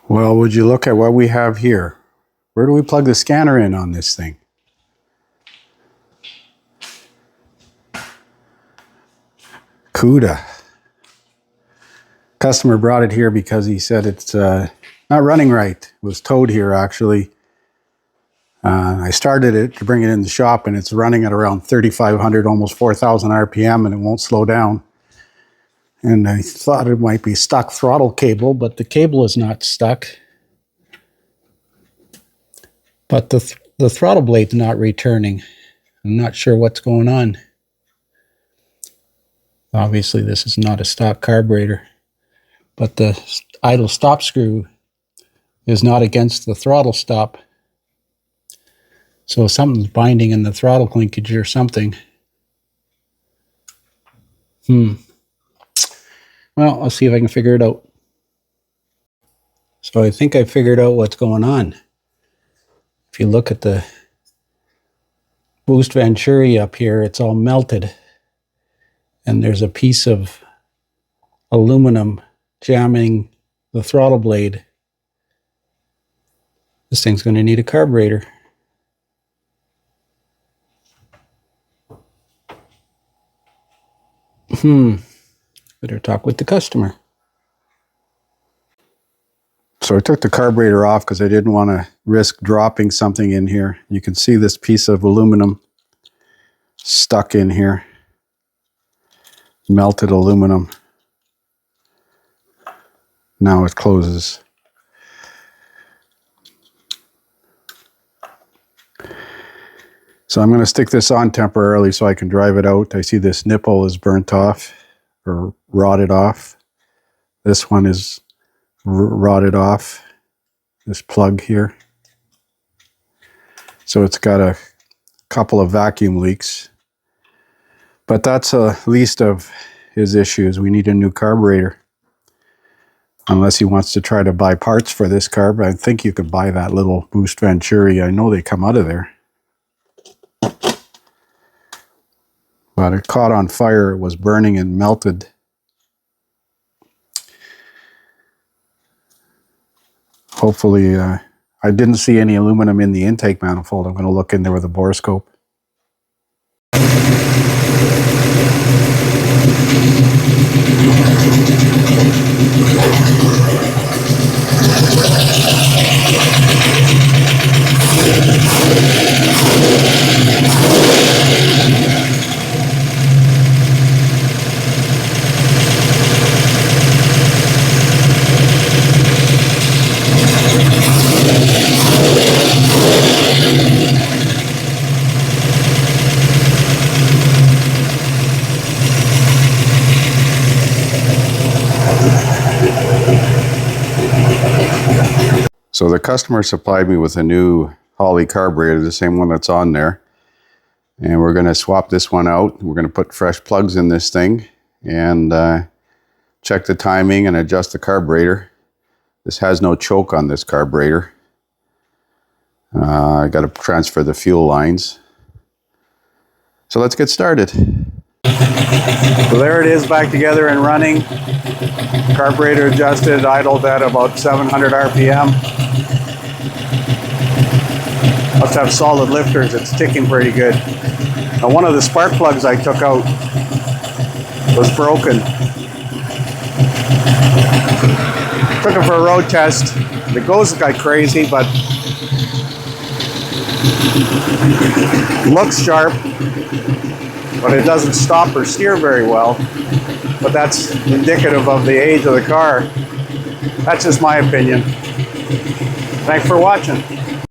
Well, would you look at what we have here? Where do we plug the scanner in on this thing? Cuda. Customer brought it here because he said it's not running right. It was towed here actually. I started it to bring it in the shop and it's running at around 3,500, almost 4,000 RPM, and it won't slow down. And I thought it might be stuck throttle cable, but the cable is not stuck. But the throttle blade's not returning. I'm not sure what's going on. Obviously, this is not a stock carburetor, but the idle stop screw is not against the throttle stop. So something's binding in the throttle linkage or something. Well, I'll see if I can figure it out. So I think I figured out what's going on. If you look at the boost venturi up here, it's all melted. And there's a piece of aluminum jamming the throttle blade. This thing's going to need a carburetor. Better talk with the customer. So I took the carburetor off because I didn't want to risk dropping something in here. You can see this piece of aluminum stuck in here. Melted aluminum. Now it closes. So I'm going to stick this on temporarily so I can drive it out. I see this nipple is burnt off or rotted off. This one is rotted off. This plug here. So it's got a couple of vacuum leaks. But that's the least of his issues. We need a new carburetor. Unless he wants to try to buy parts for this carb. I think you could buy that little boost venturi. I know they come out of there. But it caught on fire. It was burning and melted. Hopefully, I didn't see any aluminum in the intake manifold. I'm going to look in there with a borescope. So the customer supplied me with a new Holley carburetor, the same one that's on there. And we're going to swap this one out. We're going to put fresh plugs in this thing and check the timing and adjust the carburetor. This has no choke on this carburetor. I got to transfer the fuel lines. So let's get started. So there it is, back together and running. Carburetor adjusted, idled at about 700 RPM. Must have solid lifters, it's ticking pretty good. Now one of the spark plugs I took out was broken. Took it for a road test. It goes like crazy, but looks sharp, but it doesn't stop or steer very well. But that's indicative of the age of the car. That's just my opinion. Thanks for watching.